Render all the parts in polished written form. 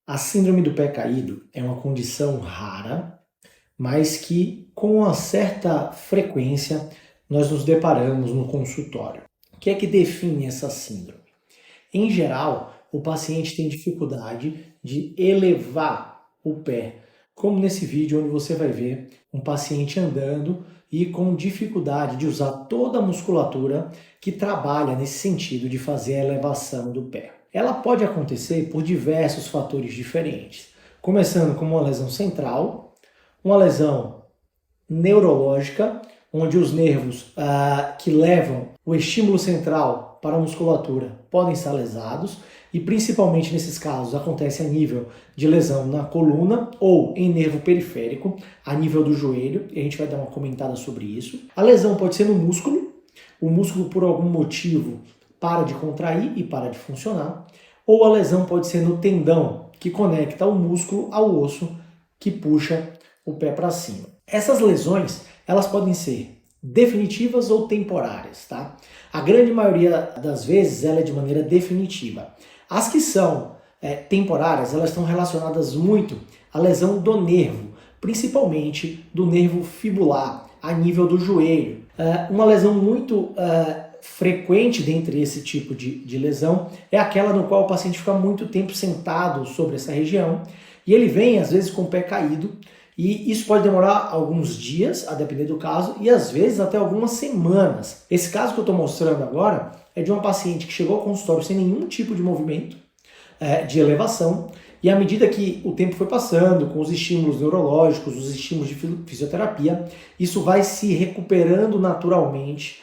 A síndrome do pé caído é uma condição rara, mas que com uma certa frequência nós nos deparamos no consultório. O que é que define essa síndrome? Em geral, o paciente tem dificuldade de elevar o pé, como nesse vídeo onde você vai ver um paciente andando e com dificuldade de usar toda a musculatura que trabalha nesse sentido de fazer a elevação do pé. Ela pode acontecer por diversos fatores diferentes, começando com uma lesão central, uma lesão neurológica, onde os nervos que levam o estímulo central para a musculatura podem estar lesados, e principalmente nesses casos acontece a nível de lesão na coluna ou em nervo periférico, a nível do joelho, e a gente vai dar uma comentada sobre isso. A lesão pode ser no músculo, o músculo por algum motivo para de contrair e para de funcionar, ou a lesão pode ser no tendão, que conecta o músculo ao osso que puxa o pé para cima. Essas lesões, elas podem ser definitivas ou temporárias, tá? A grande maioria das vezes ela é de maneira definitiva. As que são temporárias, elas estão relacionadas muito à lesão do nervo, principalmente do nervo fibular, a nível do joelho. Uma lesão muito frequente dentre esse tipo de lesão é aquela no qual o paciente fica muito tempo sentado sobre essa região e ele vem às vezes com o pé caído, e isso pode demorar alguns dias, a depender do caso, e às vezes até algumas semanas. Esse caso que eu estou mostrando agora é de uma paciente que chegou ao consultório sem nenhum tipo de movimento de elevação, e à medida que o tempo foi passando, com os estímulos neurológicos, os estímulos de fisioterapia, isso vai se recuperando naturalmente,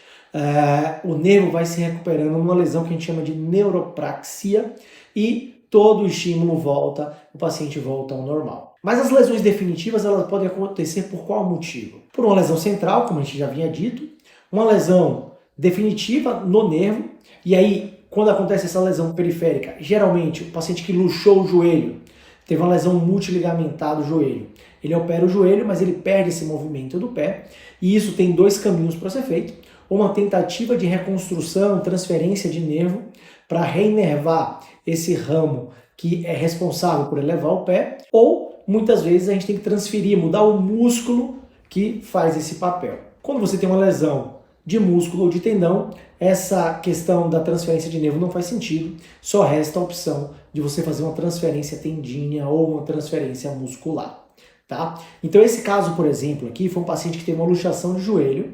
o nervo vai se recuperando numa lesão que a gente chama de neuropraxia, e todo o estímulo volta, o paciente volta ao normal. Mas as lesões definitivas, elas podem acontecer por qual motivo? Por uma lesão central, como a gente já havia dito, uma lesão definitiva no nervo, e aí, quando acontece essa lesão periférica, geralmente o paciente que luxou o joelho, teve uma lesão multiligamentar do joelho, ele opera o joelho, mas ele perde esse movimento do pé, e isso tem dois caminhos para ser feito: ou uma tentativa de reconstrução, transferência de nervo, para reinervar esse ramo que é responsável por elevar o pé, ou muitas vezes a gente tem que transferir, mudar o músculo que faz esse papel. Quando você tem uma lesão de músculo ou de tendão, essa questão da transferência de nervo não faz sentido, só resta a opção de você fazer uma transferência tendínea ou uma transferência muscular, tá? Então esse caso, por exemplo, aqui foi um paciente que teve uma luxação de joelho,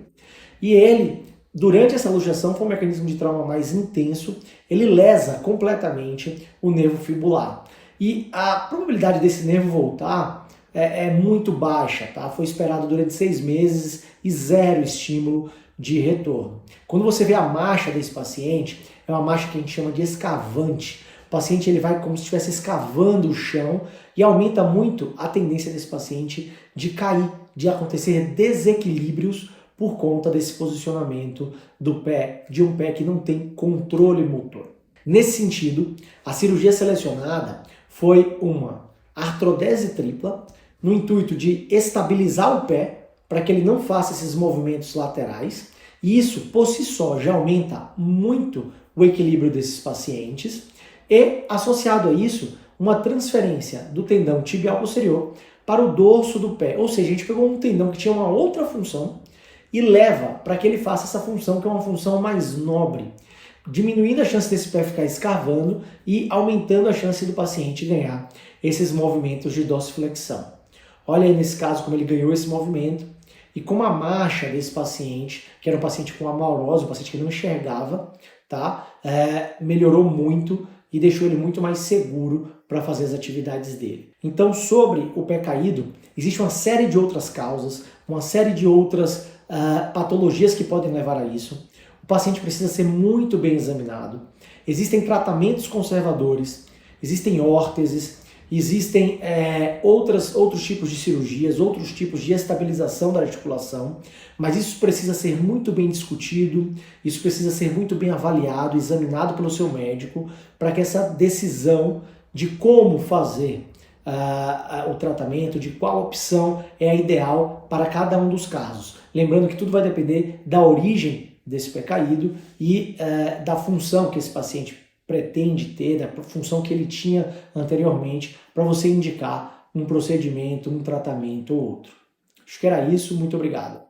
e ele, durante essa luxação, foi um mecanismo de trauma mais intenso, ele lesa completamente o nervo fibular. E a probabilidade desse nervo voltar é muito baixa, tá? Foi esperado durante 6 meses e 0 estímulo de retorno. Quando você vê a marcha desse paciente, é uma marcha que a gente chama de escavante. O paciente ele vai como se estivesse escavando o chão, e aumenta muito a tendência desse paciente de cair, de acontecer desequilíbrios por conta desse posicionamento do pé, de um pé que não tem controle motor. Nesse sentido, a cirurgia selecionada foi uma artrodese tripla, no intuito de estabilizar o pé, para que ele não faça esses movimentos laterais, e isso por si só já aumenta muito o equilíbrio desses pacientes, e associado a isso, uma transferência do tendão tibial posterior para o dorso do pé, ou seja, a gente pegou um tendão que tinha uma outra função e leva para que ele faça essa função, que é uma função mais nobre, diminuindo a chance desse pé ficar escavando e aumentando a chance do paciente ganhar esses movimentos de dorsiflexão. Olha aí nesse caso como ele ganhou esse movimento, e como a marcha desse paciente, que era um paciente com amaurose, um paciente que não enxergava, tá? Melhorou muito e deixou ele muito mais seguro para fazer as atividades dele. Então, sobre o pé caído, existe uma série de outras causas, uma série de outras patologias que podem levar a isso. O paciente precisa ser muito bem examinado. Existem tratamentos conservadores, existem órteses, existem outros tipos de cirurgias, outros tipos de estabilização da articulação, mas isso precisa ser muito bem discutido, isso precisa ser muito bem avaliado, examinado pelo seu médico, para que essa decisão de como fazer o tratamento, de qual opção é a ideal para cada um dos casos. Lembrando que tudo vai depender da origem desse pé caído e da função que esse paciente pretende ter, da função que ele tinha anteriormente, para você indicar um procedimento, um tratamento ou outro. Acho que era isso, muito obrigado.